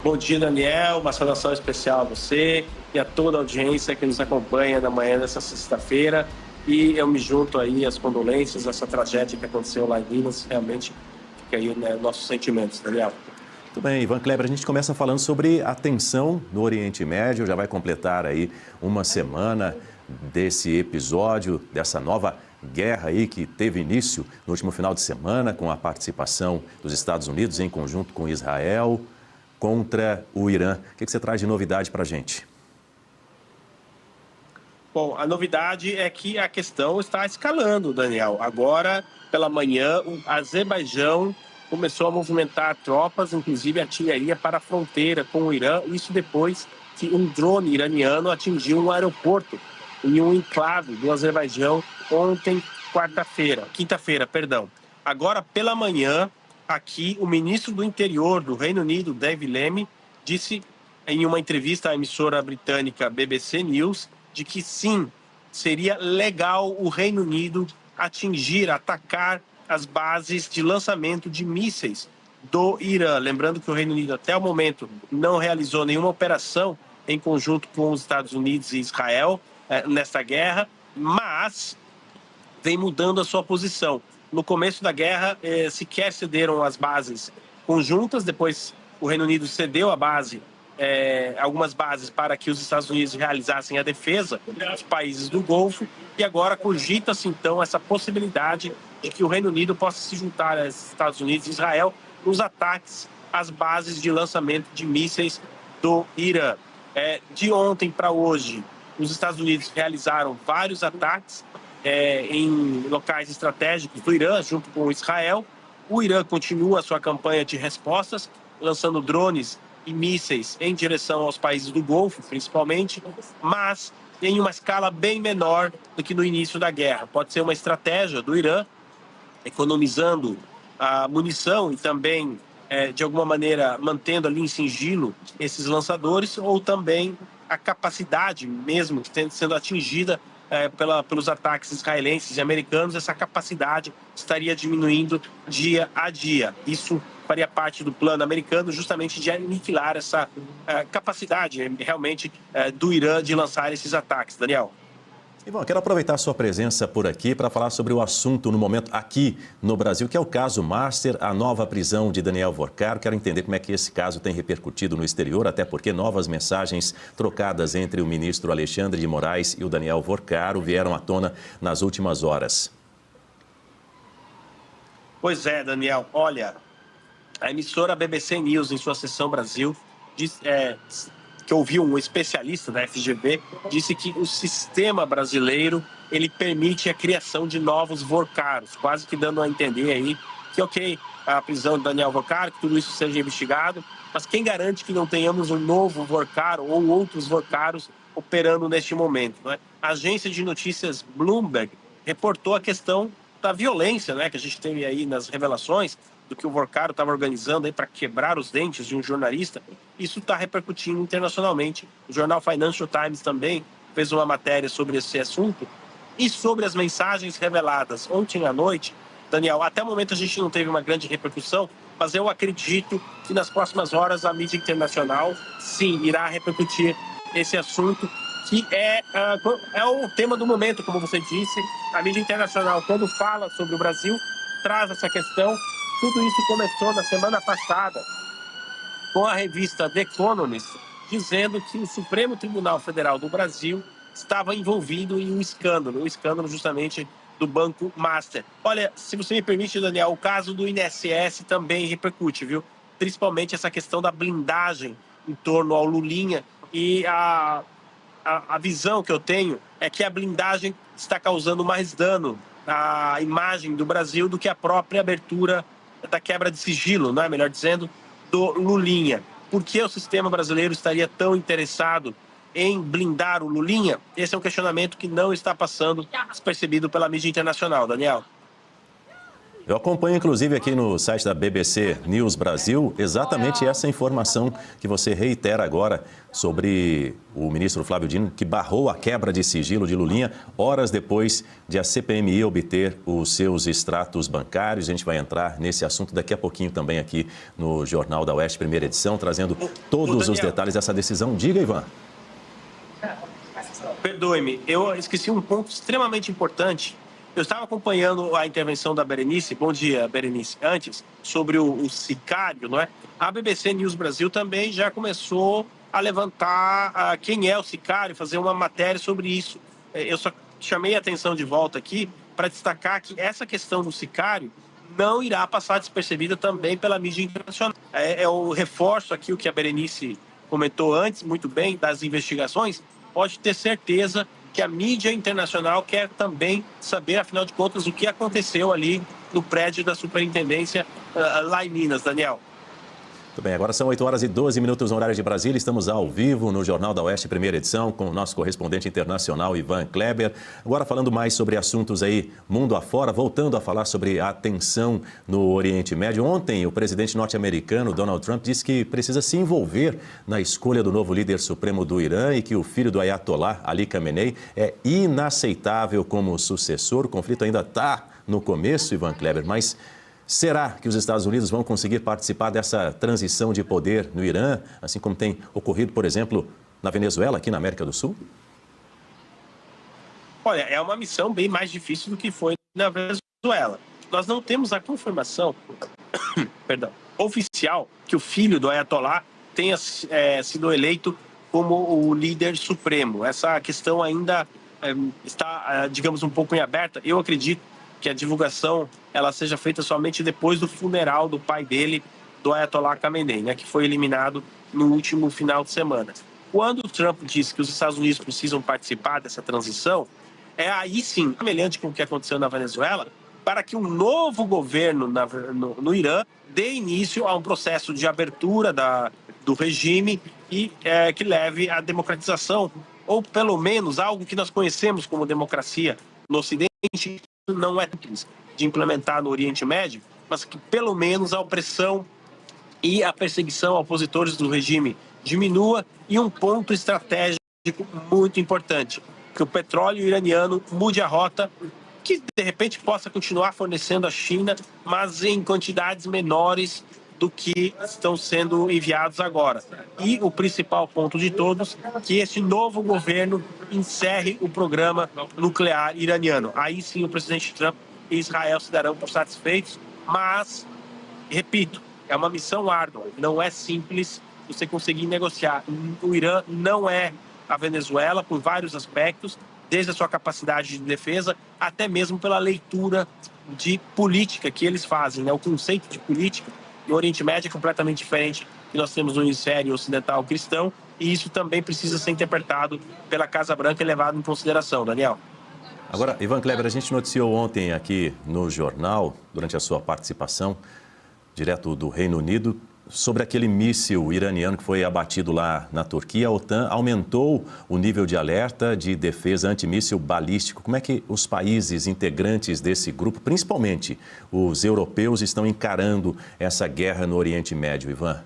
Bom dia, Daniel. Uma saudação especial a você e a toda a audiência que nos acompanha na manhã dessa sexta-feira. E eu me junto aí às condolências, essa tragédia que aconteceu lá em Minas. Realmente fica aí, né, nossos sentimentos, Daniel. Tudo bem, Ivan Kleber, a gente começa falando sobre a tensão no Oriente Médio. Já vai completar aí uma semana desse episódio, dessa nova guerra aí que teve início no último final de semana com a participação dos Estados Unidos em conjunto com Israel contra o Irã. O que você traz de novidade para a gente? Bom, a novidade é que a questão está escalando, Daniel. Agora, pela manhã, o Azerbaijão começou a movimentar tropas, inclusive artilharia, para a fronteira com o Irã. Isso depois que um drone iraniano atingiu um aeroporto em um enclave do Azerbaijão ontem, quinta-feira, perdão. Agora, pela manhã, aqui, o ministro do Interior do Reino Unido, David Lammy, disse em uma entrevista à emissora britânica BBC News de que sim, seria legal o Reino Unido atacar as bases de lançamento de mísseis do Irã. Lembrando que o Reino Unido até o momento não realizou nenhuma operação em conjunto com os Estados Unidos e Israel nesta guerra, mas vem mudando a sua posição. No começo da guerra, sequer cederam as bases conjuntas, depois o Reino Unido cedeu a base, algumas bases para que os Estados Unidos realizassem a defesa dos países do Golfo, e agora cogita-se então essa possibilidade de que o Reino Unido possa se juntar aos Estados Unidos e Israel nos ataques às bases de lançamento de mísseis do Irã. De ontem para hoje, os Estados Unidos realizaram vários ataques em locais estratégicos do Irã, junto com Israel. O Irã continua a sua campanha de respostas, lançando drones e mísseis em direção aos países do Golfo, principalmente, mas em uma escala bem menor do que no início da guerra. Pode ser uma estratégia do Irã, economizando a munição e também, de alguma maneira, mantendo ali em sigilo esses lançadores, ou também a capacidade mesmo que está sendo atingida pelos ataques israelenses e americanos, essa capacidade estaria diminuindo dia a dia. Isso faria parte do plano americano, justamente de aniquilar essa capacidade realmente do Irã de lançar esses ataques. Daniel. Ivan, quero aproveitar a sua presença por aqui para falar sobre o assunto no momento aqui no Brasil, que é o caso Master, a nova prisão de Daniel Vorcaro. Quero entender como é que esse caso tem repercutido no exterior, até porque novas mensagens trocadas entre o ministro Alexandre de Moraes e o Daniel Vorcaro vieram à tona nas últimas horas. Pois é, Daniel. Olha, a emissora BBC News, em sua sessão Brasil, que ouviu um especialista da FGV, disse que o sistema brasileiro ele permite a criação de novos Vorcaros, quase que dando a entender aí que, ok, a prisão de Daniel Vorcaro, que tudo isso seja investigado, mas quem garante que não tenhamos um novo Vorcaro ou outros Vorcaros operando neste momento, não é? A agência de notícias Bloomberg reportou a questão da violência, né, que a gente teve aí nas revelações do que o Vorcaro estava organizando aí para quebrar os dentes de um jornalista. Isso está repercutindo internacionalmente. O jornal Financial Times também fez uma matéria sobre esse assunto. E sobre as mensagens reveladas ontem à noite, Daniel, até o momento a gente não teve uma grande repercussão, mas eu acredito que nas próximas horas a mídia internacional, sim, irá repercutir esse assunto, que é o tema do momento, como você disse. A mídia internacional, quando fala sobre o Brasil, traz essa questão. Tudo isso começou na semana passada com a revista The Economist, dizendo que o Supremo Tribunal Federal do Brasil estava envolvido em um escândalo justamente do Banco Master. Olha, se você me permite, Daniel, o caso do INSS também repercute, viu? Principalmente essa questão da blindagem em torno ao Lulinha, e a visão que eu tenho é que a blindagem está causando mais dano à imagem do Brasil do que a própria abertura da quebra de sigilo, não é? Melhor dizendo, do Lulinha. Por que o sistema brasileiro estaria tão interessado em blindar o Lulinha? Esse é um questionamento que não está passando despercebido pela mídia internacional, Daniel. Eu acompanho, inclusive, aqui no site da BBC News Brasil, exatamente essa informação que você reitera agora sobre o ministro Flávio Dino, que barrou a quebra de sigilo de Lulinha horas depois de a CPMI obter os seus extratos bancários. A gente vai entrar nesse assunto daqui a pouquinho também aqui no Jornal da Oeste, primeira edição, trazendo todos os detalhes dessa decisão. Diga, Ivan. Perdoe-me, eu esqueci um ponto extremamente importante. Eu estava acompanhando a intervenção da Berenice, bom dia, Berenice, antes, sobre o sicário, não é? A BBC News Brasil também já começou a levantar quem é o sicário, fazer uma matéria sobre isso. Eu só chamei a atenção de volta aqui para destacar que essa questão do sicário não irá passar despercebida também pela mídia internacional. Eu reforço aqui o que a Berenice comentou antes, muito bem, das investigações. Pode ter certeza que a mídia internacional quer também saber, afinal de contas, o que aconteceu ali no prédio da superintendência lá em Minas, Daniel. Muito bem, agora são 8h12 no horário de Brasília. Estamos ao vivo no Jornal da Oeste, primeira edição, com o nosso correspondente internacional, Ivan Kleber. Agora falando mais sobre assuntos aí mundo afora, voltando a falar sobre a tensão no Oriente Médio. Ontem, o presidente norte-americano, Donald Trump, disse que precisa se envolver na escolha do novo líder supremo do Irã e que o filho do Ayatollah, Ali Khamenei, é inaceitável como sucessor. O conflito ainda está no começo, Ivan Kleber, mas será que os Estados Unidos vão conseguir participar dessa transição de poder no Irã, assim como tem ocorrido, por exemplo, na Venezuela, aqui na América do Sul? Olha, é uma missão bem mais difícil do que foi na Venezuela. Nós não temos a confirmação oficial que o filho do Ayatollah tenha sido eleito como o líder supremo. Essa questão ainda está, digamos, um pouco em aberta. Eu acredito que a divulgação ela seja feita somente depois do funeral do pai dele, do Ayatollah Khamenei, né, que foi eliminado no último final de semana. Quando o Trump disse que os Estados Unidos precisam participar dessa transição, é aí sim, semelhante com o que aconteceu na Venezuela, para que um novo governo no Irã dê início a um processo de abertura do regime e que leve à democratização, ou pelo menos algo que nós conhecemos como democracia no Ocidente, não é simples de implementar no Oriente Médio, mas que pelo menos a opressão e a perseguição a opositores do regime diminua, e um ponto estratégico muito importante, que o petróleo iraniano mude a rota, que de repente possa continuar fornecendo à China, mas em quantidades menores do que estão sendo enviados agora. E o principal ponto de todos, que esse novo governo encerre o programa nuclear iraniano. Aí sim o presidente Trump e Israel se darão por satisfeitos, mas, repito, é uma missão árdua, não é simples você conseguir negociar. O Irã não é a Venezuela por vários aspectos, desde a sua capacidade de defesa, até mesmo pela leitura de política que eles fazem, né? O conceito de política no Oriente Médio é completamente diferente que nós temos no hemisfério ocidental cristão, e isso também precisa ser interpretado pela Casa Branca e levado em consideração, Daniel. Agora, Ivan Kleber, a gente noticiou ontem aqui no jornal, durante a sua participação, direto do Reino Unido, sobre aquele míssil iraniano que foi abatido lá na Turquia. A OTAN aumentou o nível de alerta de defesa antimíssil balístico. Como é que os países integrantes desse grupo, principalmente os europeus, estão encarando essa guerra no Oriente Médio, Ivan?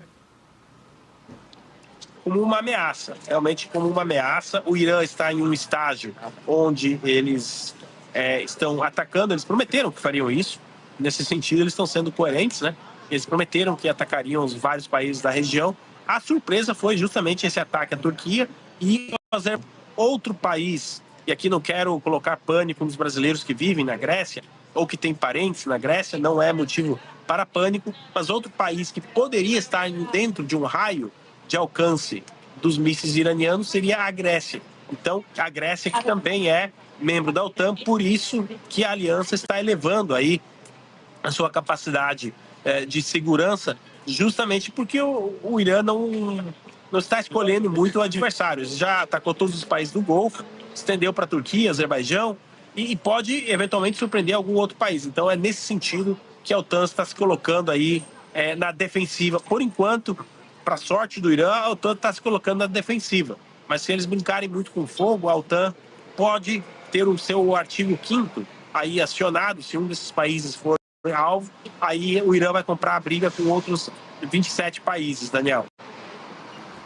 Como uma ameaça, realmente como uma ameaça. O Irã está em um estágio onde eles estão atacando, eles prometeram que fariam isso. Nesse sentido, eles estão sendo coerentes, né? Eles prometeram que atacariam os vários países da região. A surpresa foi justamente esse ataque à Turquia e fazer outro país, e aqui não quero colocar pânico nos brasileiros que vivem na Grécia ou que têm parentes na Grécia, não é motivo para pânico, mas outro país que poderia estar dentro de um raio de alcance dos mísseis iranianos seria a Grécia. Então, a Grécia, que também é membro da OTAN, por isso que a aliança está elevando aí a sua capacidade de segurança, justamente porque o Irã não está escolhendo muito adversários. Já atacou todos os países do Golfo, estendeu para a Turquia, Azerbaijão, e pode eventualmente surpreender algum outro país. Então é nesse sentido que a OTAN está se colocando aí na defensiva. Por enquanto, para a sorte do Irã, a OTAN está se colocando na defensiva. Mas se eles brincarem muito com fogo, a OTAN pode ter o seu artigo 5º aí acionado, se um desses países for alvo, aí o Irã vai comprar a briga com outros 27 países, Daniel.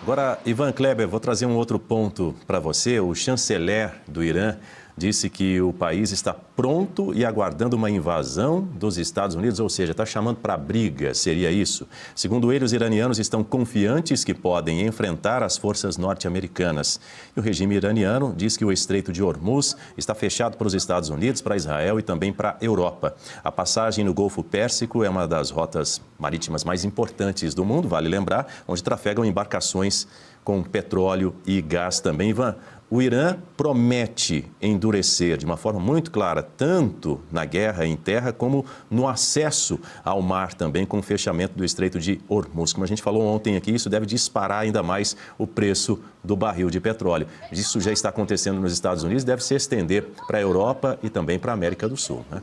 Agora, Ivan Kleber, vou trazer um outro ponto para você. O chanceler do Irã disse que o país está pronto e aguardando uma invasão dos Estados Unidos, ou seja, está chamando para briga, seria isso? Segundo ele, os iranianos estão confiantes que podem enfrentar as forças norte-americanas. E o regime iraniano diz que o Estreito de Hormuz está fechado para os Estados Unidos, para Israel e também para a Europa. A passagem no Golfo Pérsico é uma das rotas marítimas mais importantes do mundo, vale lembrar, onde trafegam embarcações com petróleo e gás também. Ivan, o Irã promete endurecer de uma forma muito clara, tanto na guerra em terra como no acesso ao mar também, com o fechamento do Estreito de Hormuz. Como a gente falou ontem aqui, isso deve disparar ainda mais o preço do barril de petróleo. Isso já está acontecendo nos Estados Unidos, deve se estender para a Europa e também para a América do Sul, né?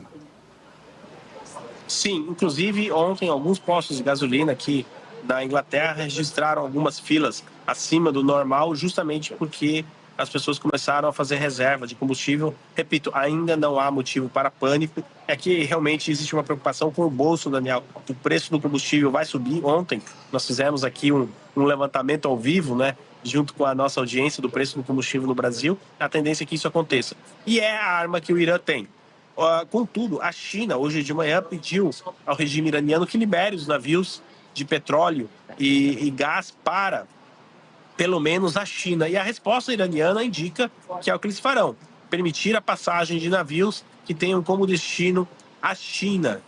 Sim, inclusive ontem alguns postos de gasolina aqui da Inglaterra registraram algumas filas acima do normal, justamente porque as pessoas começaram a fazer reserva de combustível. Repito, ainda não há motivo para pânico. É que realmente existe uma preocupação com o bolso, Daniel. O preço do combustível vai subir. Ontem nós fizemos aqui um levantamento ao vivo, né, junto com a nossa audiência do preço do combustível no Brasil. A tendência é que isso aconteça. E é a arma que o Irã tem. Contudo, a China, hoje de manhã, pediu ao regime iraniano que libere os navios de petróleo e gás para, pelo menos, a China. E a resposta iraniana indica que é o que eles farão: permitir a passagem de navios que tenham como destino a China,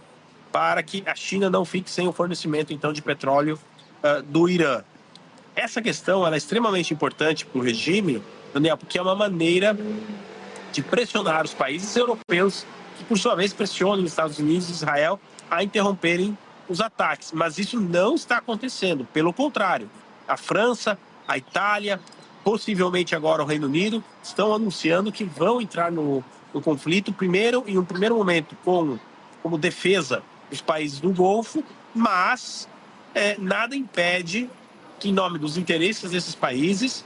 para que a China não fique sem o fornecimento, então, de petróleo do Irã. Essa questão ela é extremamente importante para o regime, Daniel, porque é uma maneira de pressionar os países europeus, que por sua vez pressionam os Estados Unidos e Israel a interromperem os ataques. Mas isso não está acontecendo, pelo contrário. A França, a Itália, possivelmente agora o Reino Unido, estão anunciando que vão entrar no conflito, primeiro, em um primeiro momento, como defesa dos países do Golfo, mas nada impede que, em nome dos interesses desses países,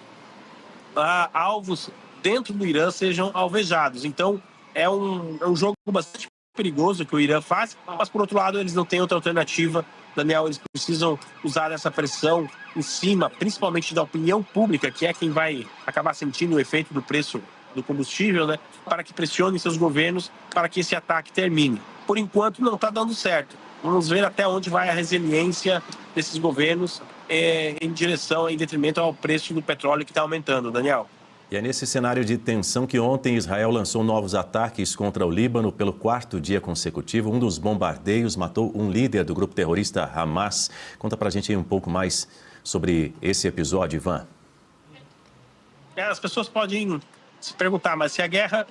alvos dentro do Irã sejam alvejados. Então, é um jogo bastante perigoso que o Irã faz, mas, por outro lado, eles não têm outra alternativa, Daniel. Eles precisam usar essa pressão em cima, principalmente da opinião pública, que é quem vai acabar sentindo o efeito do preço do combustível, né, para que pressionem seus governos para que esse ataque termine. Por enquanto, não está dando certo. Vamos ver até onde vai a resiliência desses governos em detrimento ao preço do petróleo que está aumentando, Daniel. E é nesse cenário de tensão que ontem Israel lançou novos ataques contra o Líbano pelo 4º dia consecutivo. Um dos bombardeios matou um líder do grupo terrorista Hamas. Conta pra gente aí um pouco mais sobre esse episódio, Ivan. As pessoas podem se perguntar, mas se a guerra...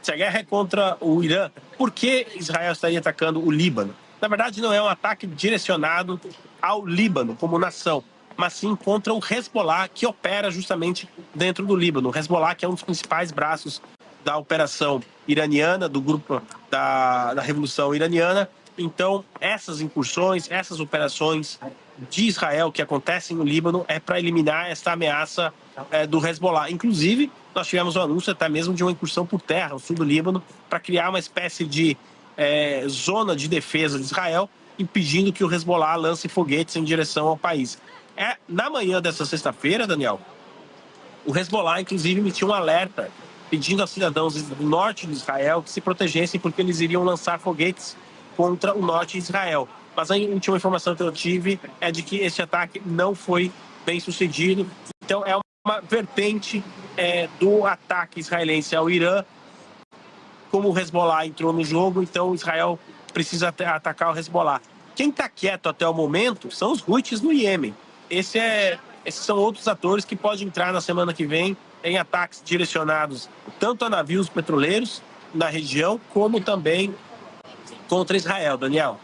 Se a guerra é contra o Irã, por que Israel estaria atacando o Líbano? Na verdade, não é um ataque direcionado ao Líbano como nação, mas sim contra o Hezbollah, que opera justamente dentro do Líbano. O Hezbollah, que é um dos principais braços da operação iraniana, do grupo da Revolução Iraniana. Então, essas incursões, essas operações de Israel que acontecem no Líbano é para eliminar essa ameaça do Hezbollah. Inclusive, nós tivemos o anúncio até mesmo de uma incursão por terra ao sul do Líbano para criar uma espécie de zona de defesa de Israel, impedindo que o Hezbollah lance foguetes em direção ao país. Na manhã dessa sexta-feira, Daniel, o Hezbollah, inclusive, emitiu um alerta pedindo a cidadãos do norte de Israel que se protegessem, porque eles iriam lançar foguetes contra o norte de Israel. Mas a última informação que eu tive é de que esse ataque não foi bem sucedido. Então, é uma vertente do ataque israelense ao Irã. Como o Hezbollah entrou no jogo, então Israel precisa atacar o Hezbollah. Quem está quieto até o momento são os Houthis no Iêmen. Esses são outros atores que podem entrar na semana que vem em ataques direcionados tanto a navios petroleiros na região, como também contra Israel, Daniel.